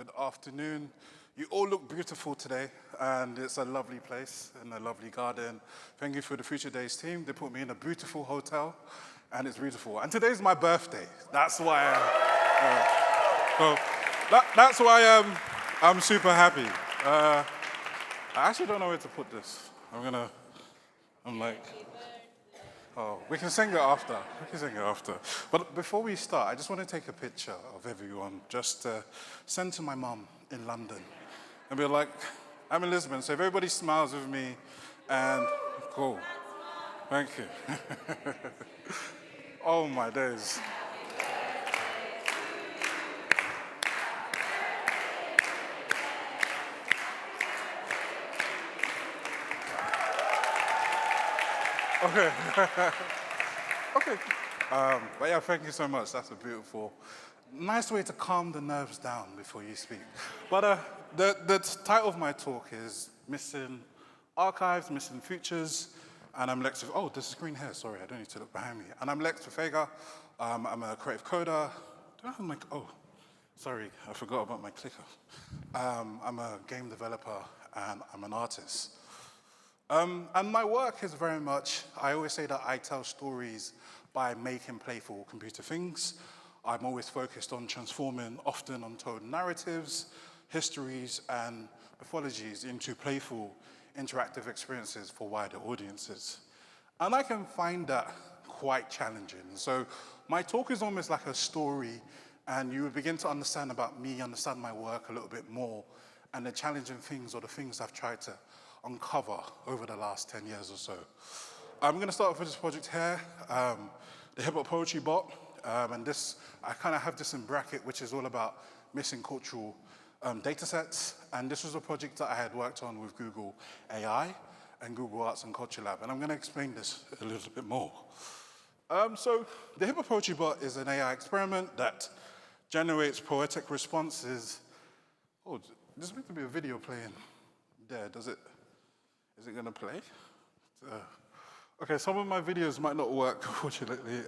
good afternoon. You all look beautiful today, and it's a lovely place and a lovely garden. Thank you for the Future Days team. They put me in a beautiful hotel, and it's beautiful. And today's my birthday. That's why I'm super happy. I actually don't know where to put this. Oh, we can sing it after. But before we start, I just want to take a picture of everyone, just to send to my mum in London. And be like, I'm in Lisbon, so if everybody smiles with me, and cool. Thank you. Oh my days. Okay. Okay. But yeah, thank you so much. That's a beautiful, nice way to calm the nerves down before you speak. But the title of my talk is Missing Archives, Missing Futures, and I'm Lex. Oh, this is green hair. Sorry, I don't need to look behind me. And I'm Lex Fefegha. I'm a creative coder. Do I have my? Oh, sorry, I forgot about my clicker. I'm a game developer and I'm an artist. And my work is very much, I always say that I tell stories by making playful computer things. I'm always focused on transforming often untold narratives, histories, and mythologies into playful, interactive experiences for wider audiences. And I can find that quite challenging. So my talk is almost like a story, and you would begin to understand about me, understand my work a little bit more, and the challenging things or the things I've tried to uncover over the last 10 years or so. I'm going to start off with this project here, the Hip Hop Poetry Bot, and this, I kind of have this in bracket, which is all about missing cultural datasets, and this was a project that I had worked on with Google AI and Google Arts and Culture Lab, and I'm going to explain this a little bit more. So the Hip Hop Poetry Bot is an AI experiment that generates poetic responses. Oh, there's meant to be a video playing there, does it? Is it going to play? Okay, some of my videos might not work, unfortunately.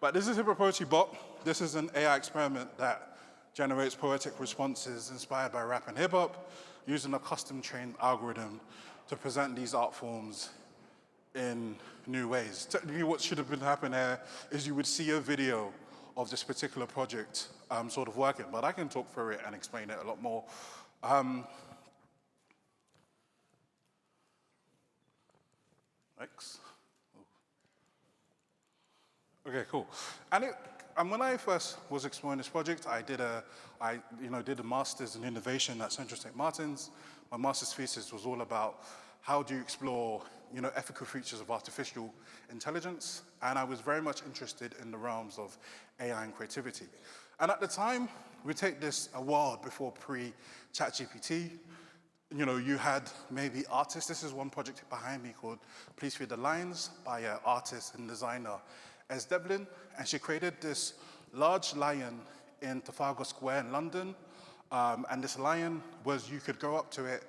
But this is Hip Hop Poetry Bot. This is an AI experiment that generates poetic responses inspired by rap and hip hop, using a custom trained algorithm to present these art forms in new ways. Technically, what should have been happening here is you would see a video of this particular project sort of working, but I can talk through it and explain it a lot more. Okay, cool. And when I first was exploring this project, I did a master's in innovation at Central St. Martin's. My master's thesis was all about how do you explore, ethical features of artificial intelligence, and I was very much interested in the realms of AI and creativity. And at the time, we take this a while before pre-ChatGPT. You had maybe artists. This is one project behind me called Please Feed the Lions by artist and designer Es Devlin. And she created this large lion in Trafalgar Square in London. And this lion you could go up to it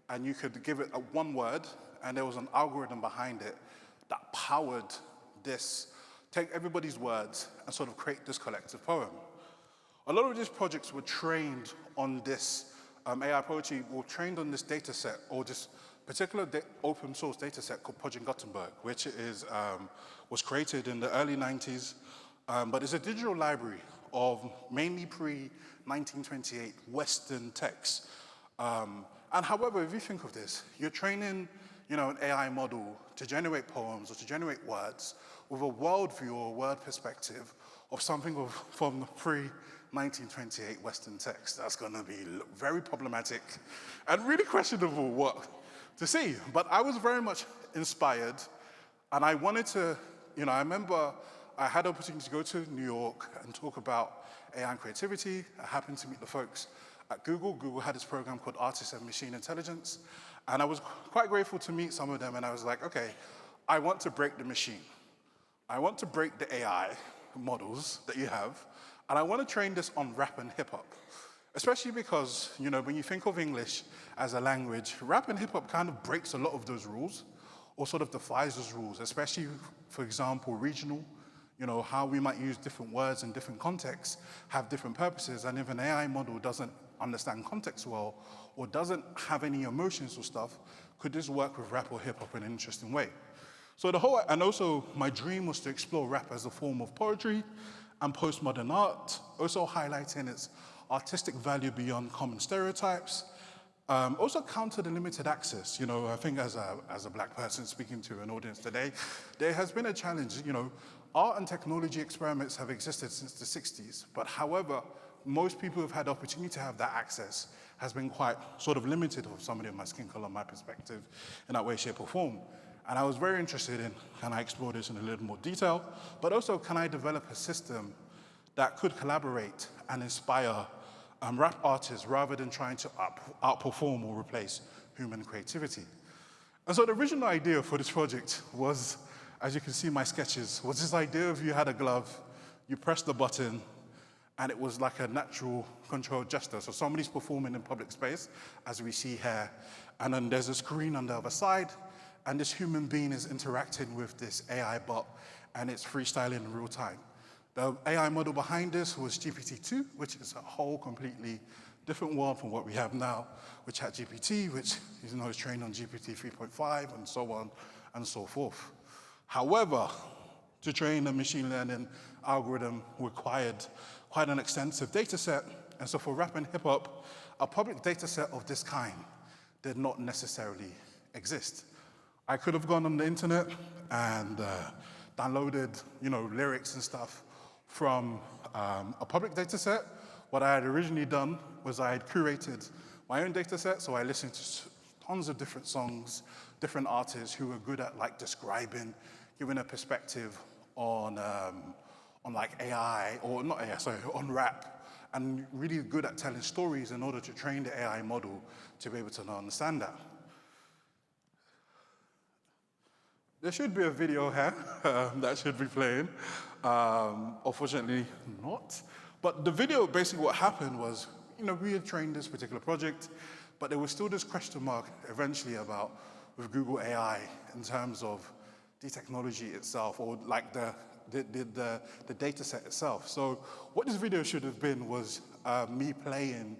and you could give it one word, and there was an algorithm behind it that powered this, take everybody's words and sort of create this collective poem. A lot of these projects were trained on this AI poetry, were trained on this data set, or this particular open source data set called Project Gutenberg, which was created in the early 90s, but it's a digital library of mainly pre-1928 Western texts. And however, if you think of this, you're training an AI model to generate poems or to generate words with a worldview or a word perspective of something from the pre-1928 Western text. That's going to be very problematic and really questionable what to see. But I was very much inspired, and I wanted to, I remember I had the opportunity to go to New York and talk about AI and creativity. I happened to meet the folks at Google. Google had this program called Artists and Machine Intelligence, and I was quite grateful to meet some of them, and I was like, okay, I want to break the machine. I want to break the AI models that you have, and I want to train this on rap and hip hop, especially because, when you think of English as a language, rap and hip hop kind of breaks a lot of those rules, or sort of defies those rules, especially, for example, regional, how we might use different words in different contexts, have different purposes, and if an AI model doesn't understand context well or doesn't have any emotions or stuff, could this work with rap or hip hop in an interesting way? So and also my dream was to explore rap as a form of poetry and postmodern art, also highlighting its artistic value beyond common stereotypes. Also counter the limited access. I think as a black person speaking to an audience today, there has been a challenge. Art and technology experiments have existed since the 60s, but however, most people who've had the opportunity to have that access has been quite sort of limited for somebody of my skin color, my perspective, in that way, shape, or form. And I was very interested in, can I explore this in a little more detail, but also can I develop a system that could collaborate and inspire rap artists rather than trying to outperform or replace human creativity. And so the original idea for this project was, as you can see in my sketches, was this idea of you had a glove, you press the button, and it was like a natural controlled gesture. So somebody's performing in public space, as we see here, and then there's a screen on the other side, and this human being is interacting with this AI bot, and it's freestyling in real time. The AI model behind this was GPT-2, which is a whole completely different world from what we have now with ChatGPT, which is trained on GPT 3.5 and so on and so forth. However, to train a machine learning algorithm required quite an extensive data set. And so for rap and hip hop, a public data set of this kind did not necessarily exist. I could have gone on the internet and downloaded, lyrics and stuff from a public data set. What I had originally done was I had curated my own data set, so I listened to tons of different songs, different artists who were good at describing, giving a perspective on AI, or not AI, sorry, on rap, and really good at telling stories in order to train the AI model to be able to understand that. There should be a video here that should be playing. Unfortunately, not. But the video, basically what happened was, we had trained this particular project, but there was still this question mark eventually about with Google AI in terms of the technology itself or the data set itself. So what this video should have been was me playing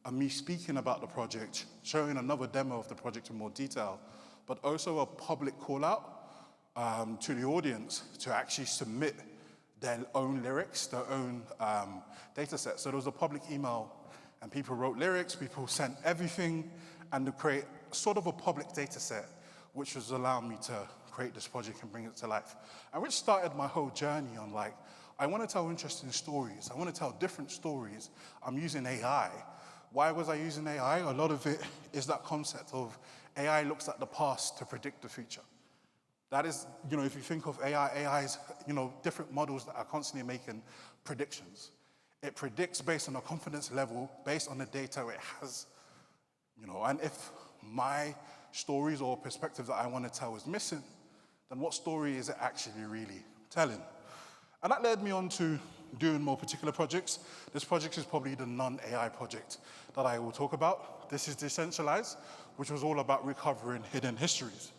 and me speaking about the project, showing another demo of the project in more detail, but also a public call out to the audience to actually submit their own lyrics, their own data set. So there was a public email and people wrote lyrics, people sent everything, and to create sort of a public data set, which was allowing me to create this project and bring it to life. And which started my whole journey on I want to tell interesting stories. I want to tell different stories. I'm using AI. Why was I using AI? A lot of it is that concept of AI looks at the past to predict the future. That is, if you think of AI is, different models that are constantly making predictions. It predicts based on a confidence level, based on the data it has, and if my stories or perspectives that I want to tell is missing, then what story is it actually really telling? And that led me on to doing more particular projects. This project is probably the non-AI project that I will talk about. This is Decentralized, which was all about recovering hidden histories.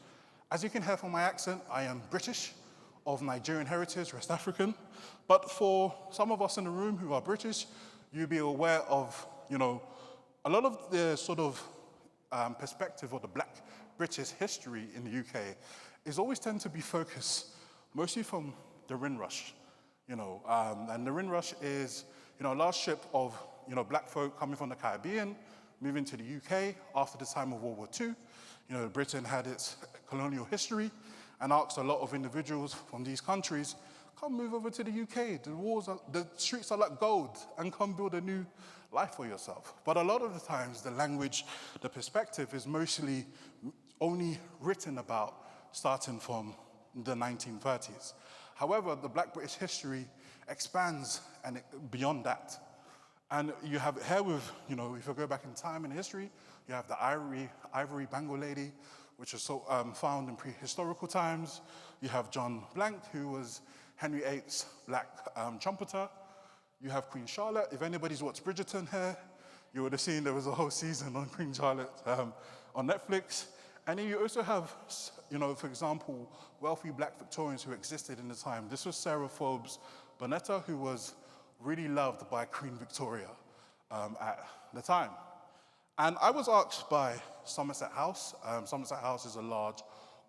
As you can hear from my accent, I am British, of Nigerian heritage, West African. But for some of us in the room who are British, you'll be aware of, a lot of the sort of perspective of the Black British history in the UK is always tend to be focused mostly from the Windrush, and the Windrush is, a large ship of, Black folk coming from the Caribbean, moving to the UK after the time of World War II. Britain had its colonial history and asked a lot of individuals from these countries, come move over to the UK. The streets are like gold, and come build a new life for yourself. But a lot of the times, the language, the perspective is mostly only written about starting from the 1930s. However, the Black British history expands beyond that. And you have it here with, if you go back in time in history, you have the ivory bangle lady, which was found in prehistorical times. You have John Blank, who was Henry VIII's black trumpeter. You have Queen Charlotte. If anybody's watched Bridgerton here, you would have seen there was a whole season on Queen Charlotte on Netflix. And then you also have, for example, wealthy Black Victorians who existed in the time. This was Sarah Forbes Bonetta, who was really loved by Queen Victoria. at the time. And I was asked by Somerset House. Somerset House is a large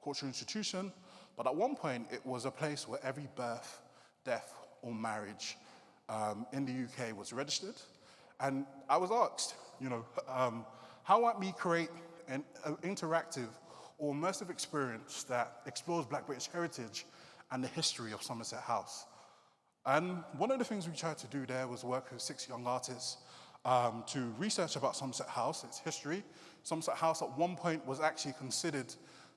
cultural institution, but at one point it was a place where every birth, death, or marriage in the UK was registered. And I was asked, how might we create an interactive or immersive experience that explores Black British heritage and the history of Somerset House? And one of the things we tried to do there was work with 6 young artists to research about Somerset House, its history. Somerset House at one point was actually considered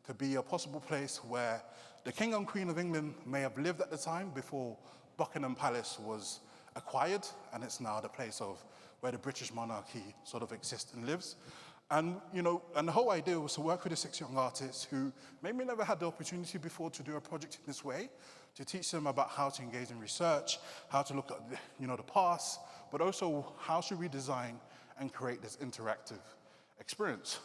to be a possible place where the King and Queen of England may have lived at the time before Buckingham Palace was acquired, and it's now the place of where the British monarchy sort of exists and lives. And, and the whole idea was to work with the 6 young artists who maybe never had the opportunity before to do a project in this way, to teach them about how to engage in research, how to look at, the past, but also how should we design and create this interactive experience.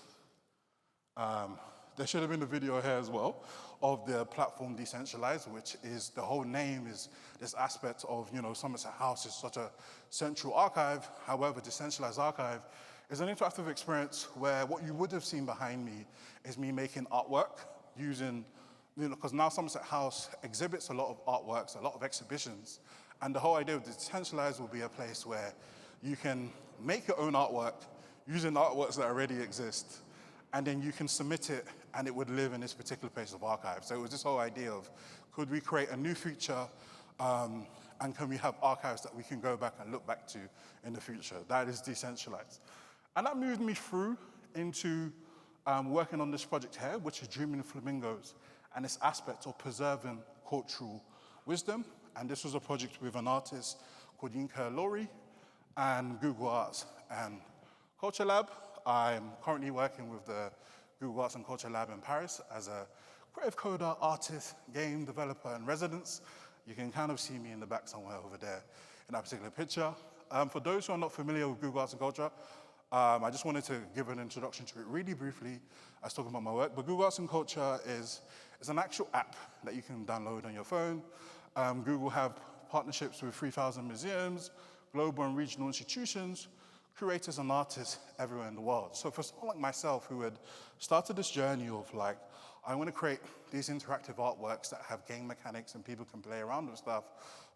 There should have been a video here as well of the platform Decentralized, which is, the whole name is this aspect of, Somerset House is such a central archive. However, Decentralized Archive is an interactive experience where what you would have seen behind me is me making artwork using, because now Somerset House exhibits a lot of artworks, a lot of exhibitions, and the whole idea of Decentralized will be a place where you can make your own artwork using artworks that already exist, and then you can submit it and it would live in this particular place of archive. So it was this whole idea of, could we create a new feature and can we have archives that we can go back and look back to in the future? That is Decentralized. And that moved me through into working on this project here, which is Dreaming Flamingos, and this aspect of preserving cultural wisdom. And this was a project with an artist called Yinka Lori and Google Arts and Culture Lab. I'm currently working with the Google Arts and Culture Lab in Paris as a creative coder, artist, game developer, and residence. You can kind of see me in the back somewhere over there in that particular picture. For those who are not familiar with Google Arts and Culture, I just wanted to give an introduction to it really briefly. I was talking about my work, but Google Arts and Culture is an actual app that you can download on your phone. Google have partnerships with 3,000 museums, global and regional institutions, curators and artists everywhere in the world. So for someone like myself who had started this journey of I want to create these interactive artworks that have game mechanics and people can play around with stuff,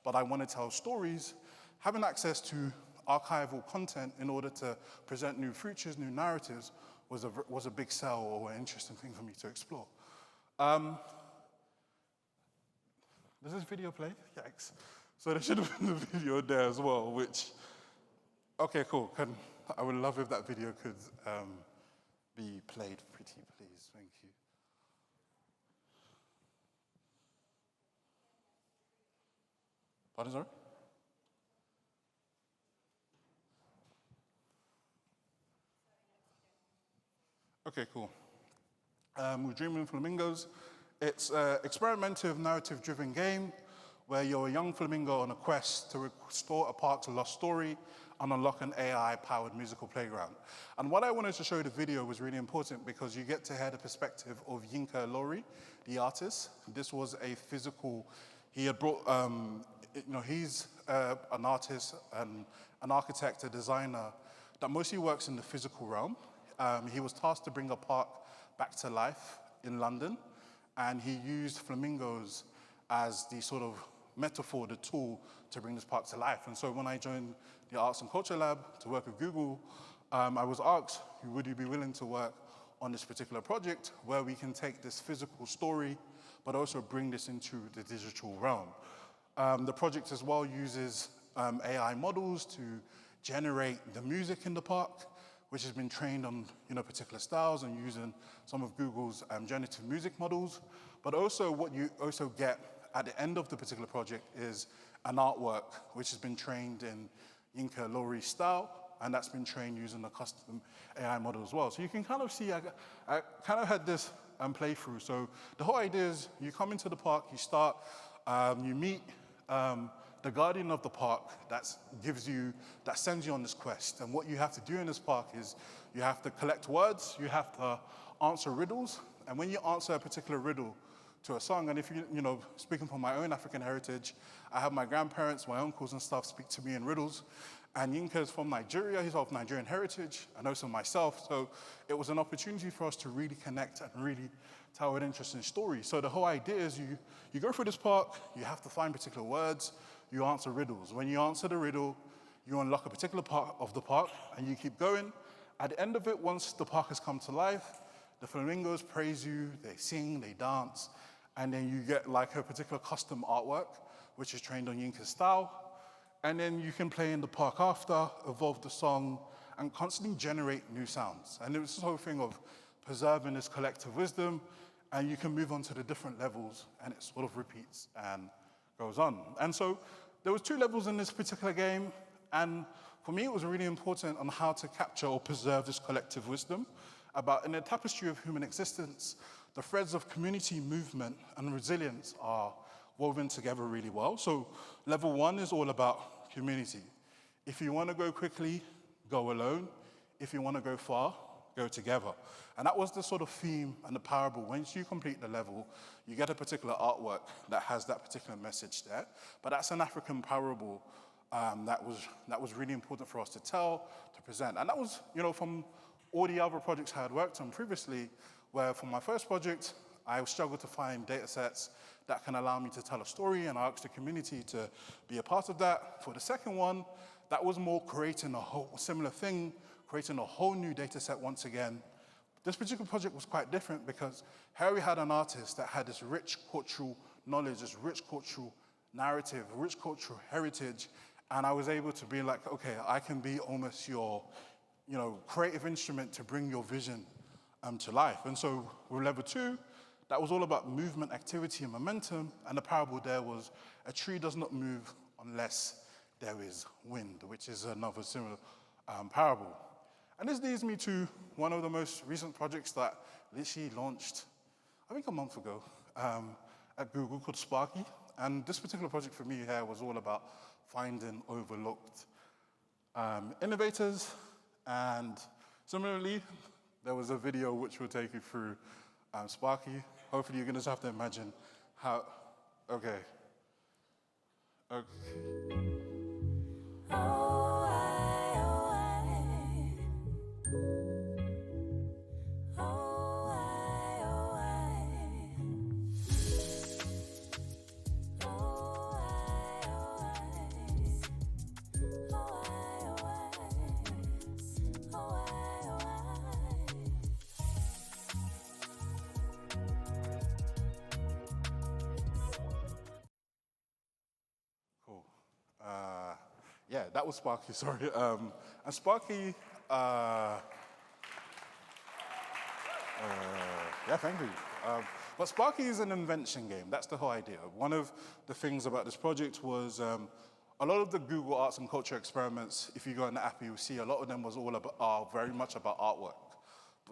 but I want to tell stories, having access to archival content in order to present new futures, new narratives was a big sell or an interesting thing for me to explore. Does this video play? Yikes. So there should have been a video there as well, which, okay, cool. I would love if that video could be played pretty, please. Thank you. Pardon, sorry? Okay, cool. With Dreaming Flamingos, it's an experimental narrative-driven game where you're a young flamingo on a quest to restore a park's lost story and unlock an AI-powered musical playground. And what I wanted to show the video was really important because you get to hear the perspective of Yinka Lori, the artist. This was a physical, he had brought, he's an artist, an architect, a designer that mostly works in the physical realm. He was tasked to bring a park back to life in London, and he used flamingos as the sort of metaphor, the tool to bring this park to life. And so when I joined the Arts and Culture Lab to work with Google, I was asked, would you be willing to work on this particular project where we can take this physical story, but also bring this into the digital realm. The project as well uses AI models to generate the music in the park, which has been trained on particular styles and using some of Google's generative music models. But also what you also get at the end of the particular project is an artwork which has been trained in Yinka Lori's style, and that's been trained using a custom AI model as well. So you can kind of see, I kind of had this playthrough. So the whole idea is you come into the park, you start, you meet the guardian of the park that sends you on this quest. And what you have to do in this park is you have to collect words, you have to answer riddles, and when you answer a particular riddle to a song, and if speaking from my own African heritage, I have my grandparents, my uncles and stuff speak to me in riddles, And Yinka is from Nigeria, he's of Nigerian heritage, and also myself. So it was an opportunity for us to really connect and really tell an interesting story. So the whole idea is you go through this park, you have to find particular words, you answer riddles. When you answer the riddle, you unlock a particular part of the park, and you keep going. At the end of it, once the park has come to life, the flamingos praise you, they sing, they dance, and then you get like a particular custom artwork, which is trained on Yinka's style. And then you can play in the park after, evolve the song, and constantly generate new sounds. And it was this whole thing of preserving this collective wisdom, and you can move on to the different levels, and it sort of repeats and goes on. And so there was 2 levels in this particular game, and for me it was really important on how to capture or preserve this collective wisdom about, in the tapestry of human existence, the threads of community, movement, and resilience are woven together really well. So level 1 is all about community. If you want to go quickly, go alone. If you want to go far, go together. And that was the sort of theme and the parable. Once you complete the level, you get a particular artwork that has that particular message there. But that's an African parable that was really important for us to tell, to present. And that was, from all the other projects I had worked on previously, where for my first project, I struggled to find datasets that can allow me to tell a story, and I asked the community to be a part of that. For the second one, that was more creating a whole similar thing, creating a whole new dataset once again. This particular project was quite different because Harry had an artist that had this rich cultural knowledge, this rich cultural narrative, rich cultural heritage, and I was able to be like, okay, I can be almost your, creative instrument to bring your vision to life. And so with level 2, that was all about movement, activity, and momentum, and the parable there was a tree does not move unless there is wind, which is another similar parable. And this leads me to one of the most recent projects that literally launched, I think a month ago, at Google, called Sparky. And this particular project for me here was all about finding overlooked innovators. And similarly, there was a video which will take you through Sparky. Hopefully you're gonna just have to imagine how, okay. Yeah, that was Sparky, sorry. And Sparky, yeah, thank you. But Sparky is an invention game. That's the whole idea. One of the things about this project was a lot of the Google Arts and Culture experiments, if you go on the app, you'll see a lot of them was all about, are very much about artwork,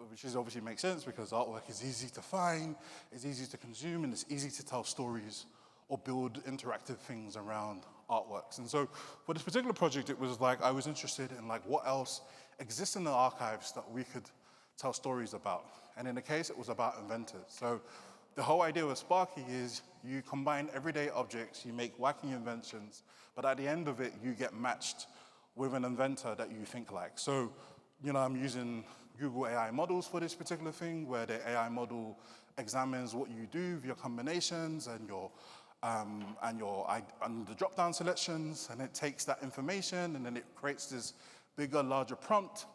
which is obviously makes sense because artwork is easy to find, it's easy to consume, and it's easy to tell stories or build interactive things around artworks. And so for this particular project, it was like I was interested in like what else exists in the archives that we could tell stories about. And in the case, it was about inventors. So the whole idea with Sparky is you combine everyday objects, you make wacky inventions, but at the end of it, you get matched with an inventor that you think like. So, I'm using Google AI models for this particular thing, where the AI model examines what you do with your combinations and the drop-down selections, and it takes that information, and then it creates this bigger, larger prompt,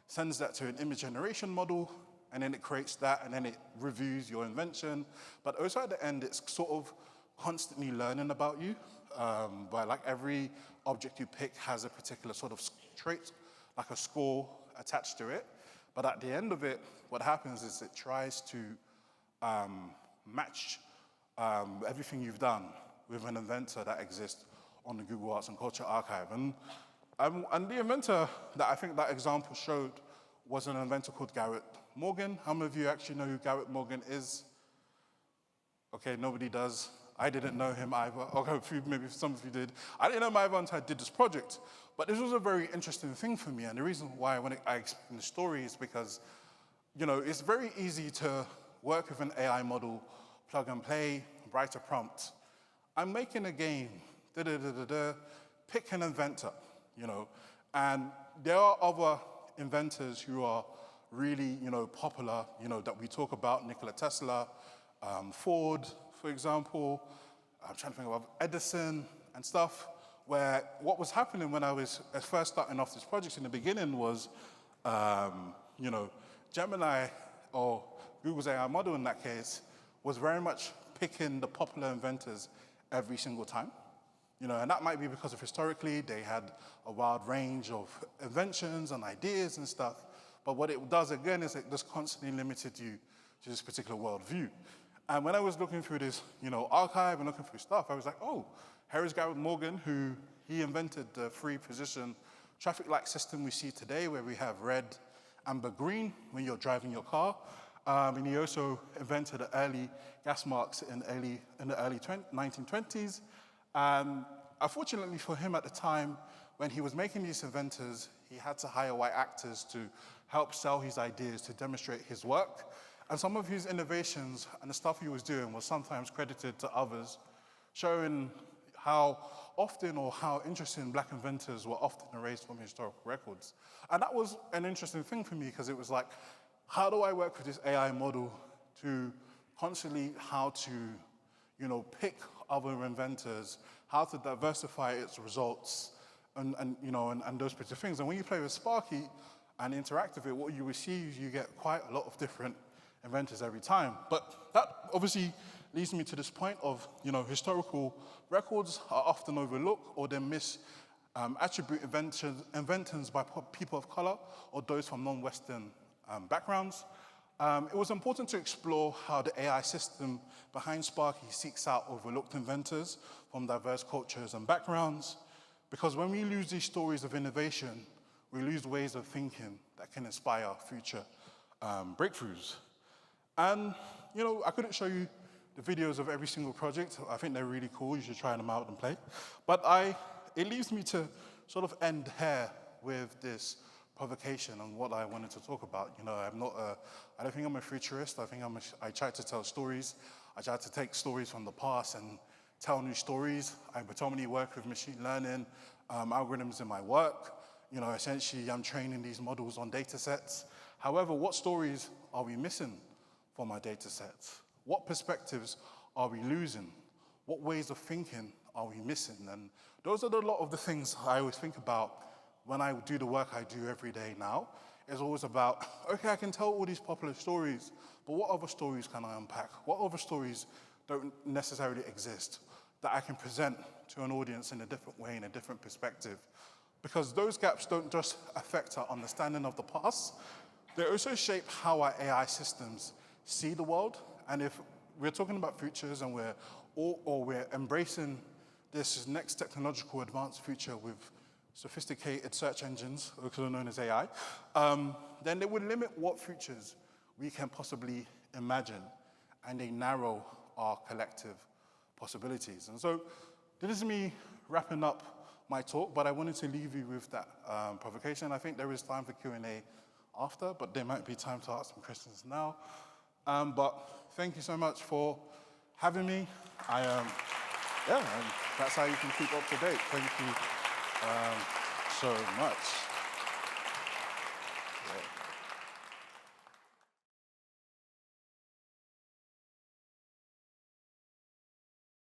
sends that to an image generation model, and then it creates that, and then it reviews your invention. But also at the end, it's sort of constantly learning about you. But like every object you pick has a particular sort of trait, like a score attached to it. But at the end of it, what happens is it tries to match everything you've done with an inventor that exists on the Google Arts and Culture archive. And the inventor that I think that example showed was an inventor called Garrett Morgan. How many of you actually know who Garrett Morgan is? Okay, nobody does. I didn't know him either. Okay, maybe some of you did. I didn't know him either until I did this project. But this was a very interesting thing for me. And the reason why I explain the story is because, it's very easy to work with an AI model, plug and play, write a prompt. I'm making a game, pick an inventor, And there are other inventors who are really, popular, that we talk about, Nikola Tesla, Ford, for example. I'm trying to think of Edison and stuff, where what was happening when I was first starting off this project in the beginning was, Gemini, or Google's AI model in that case, was very much picking the popular inventors every single time. And that might be because of historically they had a wide range of inventions and ideas and stuff. But what it does again is it just constantly limited you to this particular worldview. And when I was looking through this, archive and looking through stuff, I was like, oh, Harris Garrett Morgan, he invented the three-position traffic light system we see today, where we have red, amber, green when you're driving your car. And he also invented the early gas marks in the early 1920s. And unfortunately for him at the time, when he was making these inventors, he had to hire white actors to help sell his ideas, to demonstrate his work. And some of his innovations and the stuff he was doing was sometimes credited to others, showing how often or how interesting black inventors were often erased from historical records. And that was an interesting thing for me, because it was like, how do I work with this AI model to constantly how to, pick other inventors, how to diversify its results, and those particular things. And when you play with Sparky and interact with it, what you receive is you get quite a lot of different inventors every time. But that obviously leads me to this point of, historical records are often overlooked, or they attribute inventions by people of color or those from non-Western backgrounds. It was important to explore how the AI system behind Sparky seeks out overlooked inventors from diverse cultures and backgrounds, because when we lose these stories of innovation, we lose ways of thinking that can inspire future breakthroughs. And, I couldn't show you the videos of every single project. I think they're really cool. You should try them out and play. But it leaves me to sort of end here with this provocation on what I wanted to talk about. I don't think I'm a futurist. I think I try to tell stories. I try to take stories from the past and tell new stories. I predominantly work with machine learning algorithms in my work. Essentially, I'm training these models on datasets. However, what stories are we missing from our datasets? What perspectives are we losing? What ways of thinking are we missing? And those are a lot of the things I always think about when I do the work I do every day now. It's always about, okay, I can tell all these popular stories, but what other stories can I unpack? What other stories don't necessarily exist that I can present to an audience in a different way, in a different perspective? Because those gaps don't just affect our understanding of the past, they also shape how our AI systems see the world. And if we're talking about futures and we're embracing this next technological advanced future with sophisticated search engines, also known as AI, then they would limit what futures we can possibly imagine, and they narrow our collective possibilities. And so this is me wrapping up my talk, but I wanted to leave you with that provocation. I think there is time for Q&A after, but there might be time to ask some questions now. But thank you so much for having me. And that's how you can keep up to date. Thank you so much. Yeah.